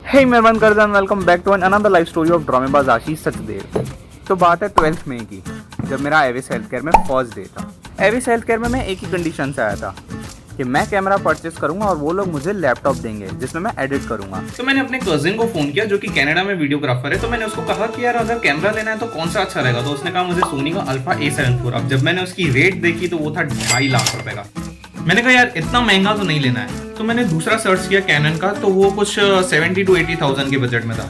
हे मेहरबान करजान, welcome back to another life story of ड्रामेबाज आशीष सचदेव। तो बात है 12th मई की, जब मेरा एविस हेल्थ केयर में फर्स्ट डे था। एविस हेल्थ केयर में मैं एक ही कंडीशन से आया था कि मैं कैमरा परचेस करूंगा और वो लोग मुझे लैपटॉप देंगे जिसमें मैं एडिट करूंगा। तो मैंने अपने कजिन को फोन किया जो कि कनाडा में वीडियोग्राफर है। तो मैंने उसको कहा कि यार अगर कैमरा लेना है तो कौन सा अच्छा रहेगा। तो उसने कहा मुझे सोनी का अल्फा A7 IV। अब जब मैंने उसकी रेट देखी तो वो था 2.5 लाख रुपए का। मैंने कहा यार इतना महंगा तो नहीं लेना है। तो मैंने दूसरा सर्च किया कैनन का, तो वो कुछ 70 to 80,000 के बजट में था।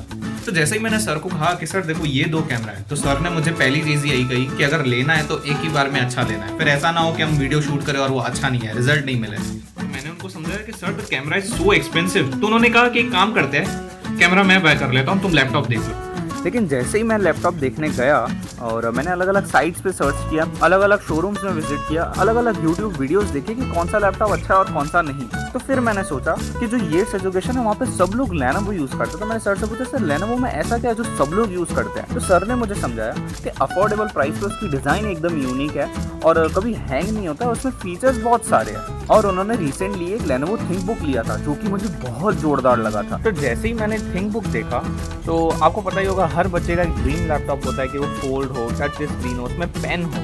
तो जैसे ही मैंने सर को कहा कि सर देखो ये दो कैमरा है, तो सर ने मुझे पहली चीज यही कही कि अगर लेना है तो एक ही बार में अच्छा लेना है, फिर ऐसा ना हो कि हम वीडियो शूट करें और वो अच्छा नहीं है, रिजल्ट नहीं मिले। तो मैंने उनको समझाया कि sir the camera is so expensive. तो उन्होंने कहा कि एक काम करते हैं, कैमरा मैं बाय कर लेता हूँ, तुम लैपटॉप देख लो। लेकिन जैसे ही मैं लैपटॉप देखने गया और मैंने अलग अलग साइट्स पे सर्च किया, अलग अलग शोरूम्स में विजिट किया, अलग अलग यूट्यूब वीडियोस देखे कि कौन सा लैपटॉप अच्छा है और कौन सा नहीं, तो फिर मैंने सोचा कि जो येट्स एजुकेशन है वहाँ पे सब लोग लेनोवो यूज़ करते हैं। तो मैंने सर से पूछा, सर लेनोवो में ऐसा क्या है जो सब लोग यूज़ करते हैं। तो सर ने मुझे समझाया कि अफोर्डेबल प्राइस पे उसकी डिज़ाइन एकदम यूनिक है और कभी हैंग नहीं होता, उसमें फीचर्स बहुत सारे हैं। और उन्होंने रिसेंटली एक लेनोवो थिंकबुक लिया था जो कि मुझे बहुत जोरदार लगा था। तो जैसे ही मैंने थिंकबुक देखा तो आपको पता ही होगा, हर बच्चे का एक ड्रीम लैपटॉप होता है कि वो फोल्ड हो, टच स्क्रीन हो, उसमें पेन हो,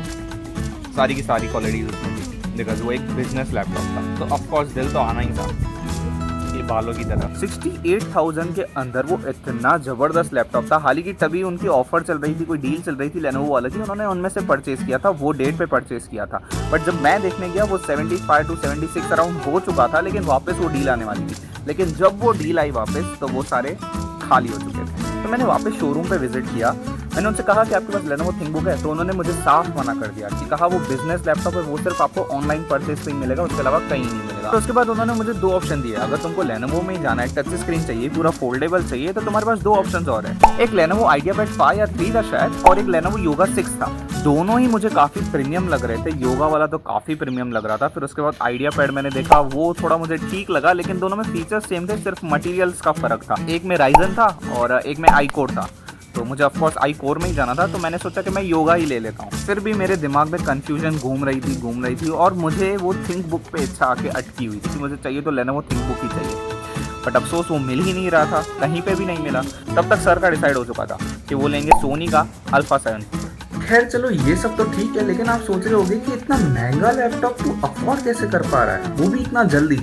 सारी की सारी क्वालिटीज उसमें थी, बिकॉज वो एक बिजनेस लैपटॉप था। तो ऑफकोर्स दिल तो आना ही था ये बालों की तरह। 68,000 के अंदर वो इतना ज़बरदस्त लैपटॉप था। हालांकि तभी उनकी ऑफर चल रही थी, कोई डील चल रही थी लेनोवो वाले की, उन्होंने उनमें से परचेस किया था, वो डेट पे परचेस किया था। बट जब मैं देखने गया वो 75 to 76 अराउंड हो चुका था, लेकिन वापस वो डील आने वाली थी। लेकिन जब वो डील आई वापस तो वो सारे खाली हो चुके थे। तो मैंने वापस शोरूम पे विजिट किया, मैंने उनसे कहा कि आपके पास लेनोवो थिंकबुक है। तो उन्होंने मुझे साफ मना कर दिया कि कहा वो बिजनेस लैपटॉप है, वो सिर्फ आपको ऑनलाइन परचेस पे ही मिलेगा, उसके अलावा कहीं नहीं मिलेगा। तो उसके बाद उन्होंने मुझे दो ऑप्शन दिए, अगर तुमको लेनोवो में ही जाना है, टच स्क्रीन चाहिए, पूरा फोल्डेबल चाहिए, तो तुम्हारे पास दो ऑप्शन और है, एक लेनोवो आइडियापैड 5 या 3 था शायद, और एक लेनोवो योगा 6 था। दोनों ही मुझे काफ़ी प्रीमियम लग रहे थे, योगा वाला तो काफ़ी प्रीमियम लग रहा था। फिर उसके बाद आइडियापैड मैंने देखा, वो थोड़ा मुझे ठीक लगा, लेकिन दोनों में फीचर्स सेम थे, सिर्फ मटेरियल्स का फर्क था। एक में राइजन था और एक में आई कोर था। तो मुझे ऑफकोर्स आई कोर में ही जाना था, तो मैंने सोचा कि मैं योगा ही ले लेता हूँ। फिर भी मेरे दिमाग में कन्फ्यूजन घूम रही थी और मुझे वो थिंक बुक पे इच्छा आके अटकी हुई थी कि मुझे चाहिए तो लेनोवो थिंक बुक ही चाहिए। बट अफसोस वो मिल ही नहीं रहा था, कहीं पे भी नहीं मिला। तब तक सर का डिसाइड हो चुका था कि वो लेंगे सोनी का अल्फा 7। खैर चलो ये सब तो ठीक है, लेकिन आप सोच रहे होंगे कि इतना महंगा लैपटॉप तू अफोर्ड कैसे कर पा रहा है, वो भी इतना जल्दी।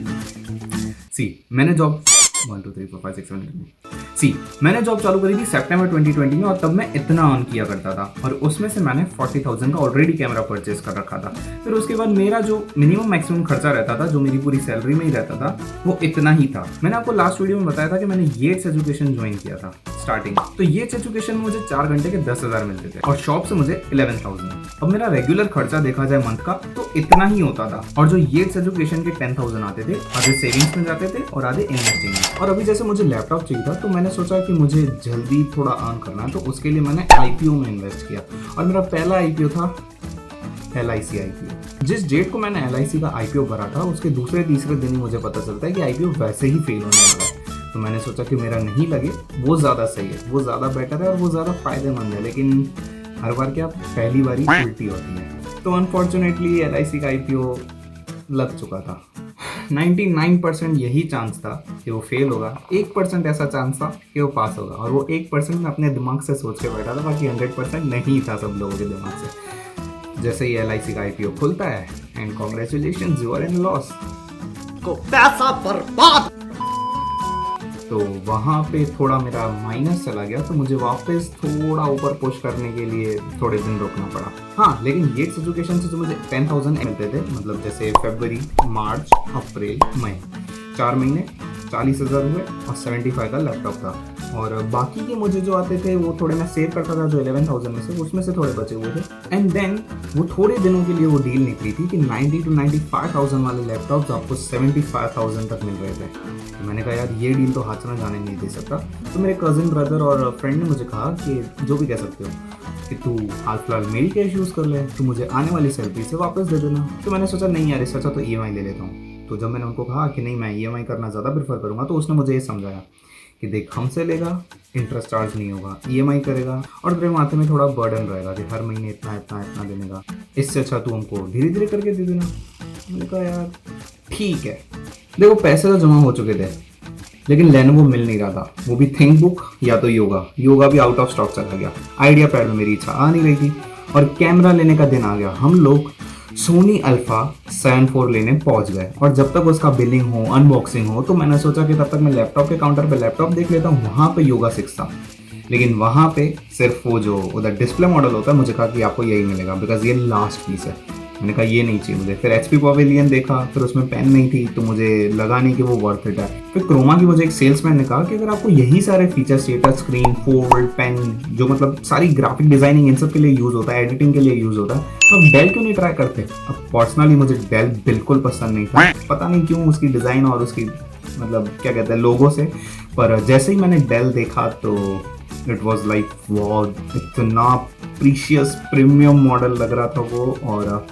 मैंने जॉब 1 2 3 4 5 6 7 मैंने जॉब चालू करी थी सितंबर 2020 में, और तब मैं इतना अर्न किया करता था, और उसमें से मैंने 40,000 का ऑलरेडी कैमरा परचेस कर रखा था। फिर उसके बाद मेरा जो मिनिमम मैक्सिमम खर्चा रहता था, जो मेरी पूरी सैलरी में ही रहता था, वो इतना ही था। मैंने आपको लास्ट वीडियो में बताया था कि मैंने येट्स एजुकेशन ज्वाइन किया था स्टार्टिंग। तो येट्स एजुकेशन में मुझे 4 घंटे के 10,000 मिलते थे और शॉप से मुझे 11,000। अब मेरा रेगुलर खर्चा देखा जाए मंथ का तो इतना ही होता था, और जो येट्स एजुकेशन के 10,000 आते थे, आधे सेविंग्स में जाते थे और आधे इन्वेस्टिंग में। और अभी जैसे मुझे लैपटॉप चाहिए था, तो मैंने सोचा कि मुझे जल्दी थोड़ा अर्न करना है, तो उसके लिए मैंने आईपीओ में इन्वेस्ट किया, और मेरा पहला आईपीओ था LIC आईपीओ। जिस डेट को मैंने LIC का आईपीओ भरा था, उसके दूसरे तीसरे दिन ही मुझे पता चलता है कि आईपीओ वैसे ही फेल होने वाला है। तो मैंने सोचा कि मेरा नहीं लगे, वो ज़्यादा सही है, वो ज़्यादा बेटर है और वो ज़्यादा फायदेमंद है। लेकिन हर बार क्या पहली बारी उल्टी होती है। तो अनफॉर्चुनेटली LIC का आईपीओ लग चुका था। 99% यही चांस था कि वो फेल होगा, 1% ऐसा चांस था कि वो पास होगा, और वो 1% मैं अपने दिमाग से सोच के बैठा था, बाकी 100% नहीं था सब लोगों के दिमाग से। जैसे ही LIC का आईपीओ खुलता है, and congratulations you are in loss, को पैसा बर्बाद। तो वहाँ पे थोड़ा मेरा माइनस चला गया, तो मुझे वापस थोड़ा ऊपर पुश करने के लिए थोड़े दिन रुकना पड़ा। हाँ, लेकिन येट्स एजुकेशन से जो मुझे 10,000 मिलते थे, मतलब जैसे फरवरी, मार्च, अप्रैल, मई, 4 महीने 40,000 हुए, और 75 का लैपटॉप था। और बाकी के मुझे जो आते थे वो थोड़े मैं सेव करता था, जो 11,000 में से, उसमें से थोड़े बचे हुए थे। एंड देन वो थोड़े दिनों के लिए वो डील निकली थी कि 90 to 95,000 वाले लैपटॉप्स आपको 75,000 तक मिल रहे थे। तो मैंने कहा यार ये डील तो हाथ में जाने नहीं दे सकता। तो मेरे कज़न ब्रदर और फ्रेंड ने मुझे कहा कि जो भी कह सकते हो कि तू हाल फिलहाल मेरी कैश यूज़ कर ले, तू मुझे आने वाली सैलरी से वापस दे देना। तो मैंने सोचा नहीं यार, इससे अच्छा तो EMI ले लेता हूँ। तो जब मैंने उनको कहा कि नहीं मैं EMI करना ज़्यादा प्रेफर करूँगा, तो उसने मुझे ये समझाया कि देख हमसे लेगा, इंटरेस्ट चार्ज नहीं होगा, EMI करेगा, और तेरे माथे में थोड़ा बर्डन रहेगा कि हर महीने इतना इतना इतना देने का, इससे अच्छा तू हमको धीरे धीरे करके दे देना। मैंने कहा यार ठीक है। देखो पैसे तो जमा हो चुके थे, लेकिन लेनोवो मिल नहीं रहा था, वो भी थिंकबुक या तो योगा भी आउट ऑफ स्टॉक चला गया। आइडिया पैड में मेरी इच्छा आ नहीं रही थी और कैमरा लेने का दिन आ गया। हम लोग सोनी अल्फा 7 IV लेने पहुंच गए और जब तक उसका बिलिंग हो, अनबॉक्सिंग हो, तो मैंने सोचा कि तब तक मैं लैपटॉप के काउंटर पे लैपटॉप देख लेता हूँ, वहाँ पे योगा 6 था। लेकिन वहाँ पे सिर्फ वो जो उधर डिस्प्ले मॉडल होता है, मुझे कहा कि आपको यही मिलेगा बिकॉज ये लास्ट पीस है। मैंने कहा ये नहीं चाहिए मुझे। फिर HP पवेलियन देखा, फिर उसमें पेन नहीं थी तो मुझे लगा नहीं कि वो वर्थ इट है। फिर क्रोमा की मुझे एक सेल्समैन ने कहा कि अगर आपको यही सारे फीचर्स चाहिए, टच स्क्रीन, फोल्ड, पेन, जो मतलब सारी ग्राफिक डिजाइनिंग इन सब के लिए यूज होता है, एडिटिंग के लिए यूज होता है, तो आप डेल क्यों नहीं ट्राई करते। अब पर्सनली मुझे डेल बिल्कुल पसंद नहीं था, पता नहीं क्यों, उसकी डिजाइन और उसकी मतलब क्या कहते हैं लोगो से। पर जैसे ही मैंने डेल देखा तो इट वॉज लाइक वाओ, इतना प्रीशियस प्रीमियम मॉडल लग रहा था वो। और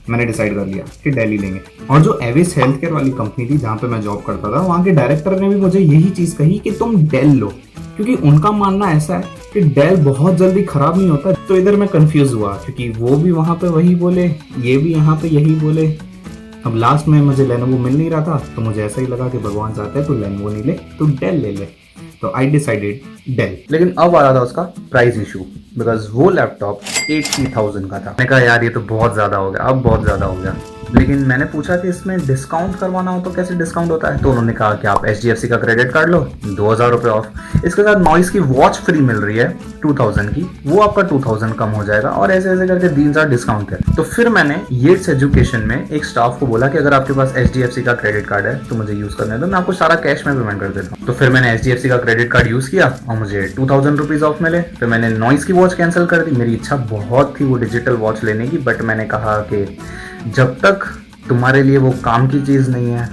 मैंने डिसाइड कर लिया कि डेल ही लेंगे। और जो एविस हेल्थ केयर वाली कंपनी थी जहाँ पे मैं जॉब करता था, वहाँ के डायरेक्टर ने भी मुझे यही चीज़ कही कि तुम डेल लो, क्योंकि उनका मानना ऐसा है कि डेल बहुत जल्दी खराब नहीं होता। तो इधर मैं कंफ्यूज हुआ क्योंकि वो भी वहाँ पे वही बोले, ये भी यहाँ पे यही बोले। अब लास्ट में मुझे लेनोवो मिल नहीं रहा था तो मुझे ऐसा ही लगा कि भगवान चाहते हैं तो लेनोवो नहीं ले तो डेल ले ले। तो आई डिसाइडेड डेल। लेकिन अब आ रहा था उसका प्राइस इशू, बिकॉज वो लैपटॉप 80,000 का था। मैंने कहा यार ये तो बहुत ज़्यादा हो गया, अब बहुत ज़्यादा हो गया। लेकिन मैंने पूछा कि इसमें डिस्काउंट करवाना हो तो कैसे डिस्काउंट होता है, तो उन्होंने कहा कि आप HDFC का क्रेडिट कार्ड लो, 2,000 रुपये ऑफ। इसके साथ नॉइस की वॉच फ्री मिल रही है 2,000 की, वो आपका 2,000 कम हो जाएगा, और ऐसे ऐसे करके 3-4 डिस्काउंट है। तो फिर मैंने येट्स एजुकेशन में एक स्टाफ को बोला कि अगर आपके पास HDFC का क्रेडिट कार्ड है तो मुझे यूज़ करने दो, मैं आपको सारा कैश में पेमेंट कर देता हूँ। तो फिर मैंने HDFC का क्रेडिट कार्ड यूज़ किया और मुझे 2,000 रुपीज़ ऑफ मिले। फिर मैंने नॉइस की वॉच कैंसिल कर दी। मेरी इच्छा बहुत थी वो डिजिटल वॉच लेने की, बट मैंने कहा कि जब तक तुम्हारे लिए वो काम की चीज़ नहीं है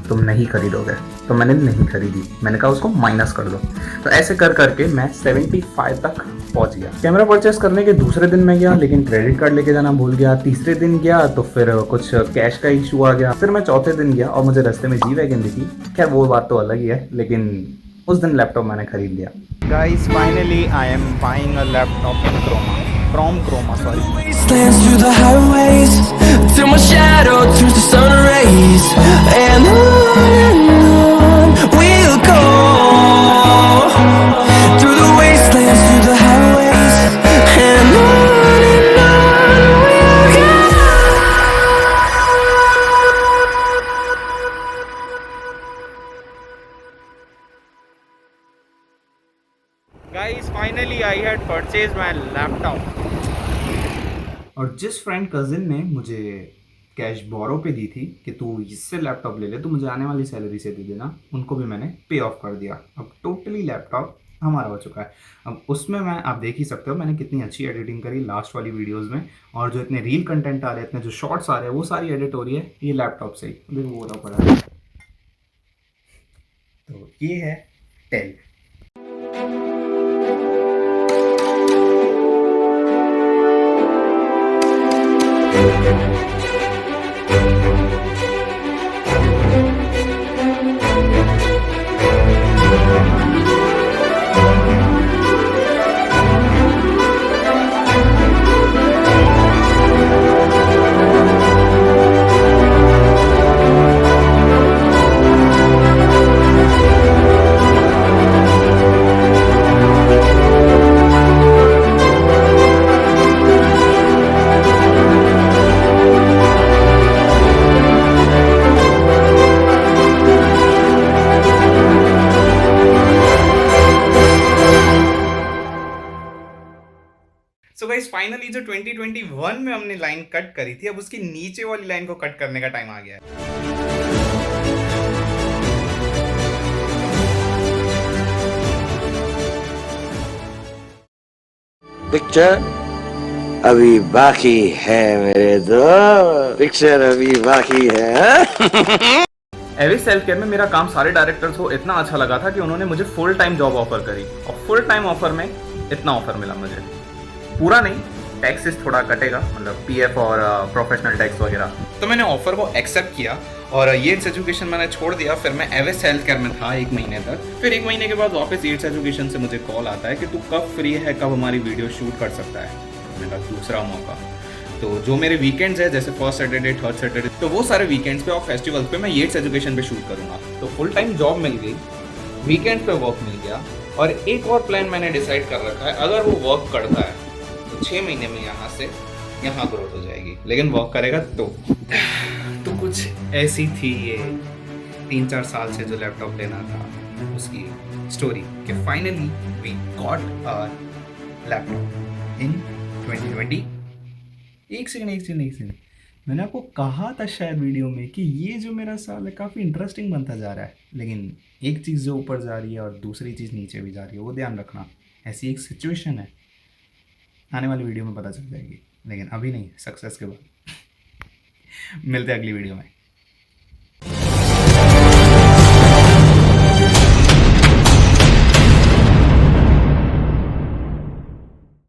तुम नहीं खरीदोगे, तो मैंने नहीं खरीदी। मैंने कहा उसको माइनस कर दो। तो ऐसे कर करके मैं 75 तक पहुंच गया। कैमरा परचेस करने के दूसरे दिन मैं गया, लेकिन क्रेडिट कार्ड लेके जाना भूल गया। तीसरे दिन गया तो फिर कुछ कैश का इशू आ गया। फिर मैं चौथे दिन गया और मुझे रास्ते में G-Wagon दिखी। खैर वो बात तो अलग ही है, लेकिन उस दिन लैपटॉप मैंने खरीद लिया। Guys, finally I am buying a laptop in Chroma. From Chroma, sorry. Wastelands through the highways till my shadow turns to sun rays, and on we'll go through the wastelands, through the highways, and on we'll go. Guys, finally I had purchased my laptop. और जिस friend cousin ने मुझे cash बोरो पे दी थी कि तू इससे laptop ले ले तो मुझे आने वाली सैलरी से दे देना, उनको भी मैंने पे ऑफ कर दिया। अब टोटली लैपटॉप हमारा हो चुका है। अब उसमें मैं आप देख ही सकते हो मैंने कितनी अच्छी एडिटिंग करी लास्ट वाली वीडियोस में, और जो इतने रील कंटेंट आ रहे हैं, इतने जो शॉर्ट्स आ रहे हैं, वो सारी एडिट हो रही है ये लैपटॉप से ही। देखो वो रहा पड़ा है। तो ये है डेल। सो गाइस फाइनली जो 2021 में हमने लाइन कट करी थी, अब उसकी नीचे वाली लाइन को कट करने का टाइम आ गया है। पिक्चर अभी बाकी है मेरे दोस्त, पिक्चर अभी बाकी है। एविस हेल्थ केयर में मेरा काम सारे डायरेक्टर्स को इतना अच्छा लगा था कि उन्होंने मुझे फुल टाइम जॉब ऑफर करी, और फुल टाइम ऑफर में इतना ऑफर मिला मुझे। पूरा नहीं, टैक्सेस थोड़ा कटेगा, मतलब PF और प्रोफेशनल टैक्स वगैरह। तो मैंने ऑफर को एक्सेप्ट किया और येट्स एजुकेशन मैंने छोड़ दिया। फिर मैं एविस हेल्थ केयर में था 1 महीने तक। फिर 1 महीने के बाद वापस येट्स एजुकेशन से मुझे कॉल आता है कि तू कब फ्री है, कब हमारी वीडियो शूट कर सकता है। मैंने कहा दूसरा मौका। तो जो मेरे वीकेंड्स है, जैसे फर्स्ट सैटरडे, थर्ड सैटरडे, तो वो सारे वीकेंड्स पे और फेस्टिवल्स पे मैं येट्स एजुकेशन पे शूट करूँगा। तो फुल टाइम जॉब मिल गई वीकेंड पे वर्क मिल गया, और एक और प्लान मैंने डिसाइड कर रखा है, अगर वो वर्क करता है तो 6 महीने में यहाँ से यहाँ ग्रोथ हो जाएगी, लेकिन वर्क करेगा तो कुछ ऐसी थी ये 3-4 साल से जो लैपटॉप लेना था उसकी स्टोरी, कि finally we got our laptop in 2020। एक सेकंड, मैंने आपको कहा था शायद वीडियो में कि ये जो मेरा साल है काफ़ी इंटरेस्टिंग बनता जा रहा है, लेकिन एक चीज़ जो ऊपर जा रही है और दूसरी चीज़ नीचे भी जा रही है, वो ध्यान रखना। ऐसी एक सिचुएशन है, आने वाली वीडियो में पता चल जाएगी, लेकिन अभी नहीं, सक्सेस के बाद। मिलते हैं अगली वीडियो में।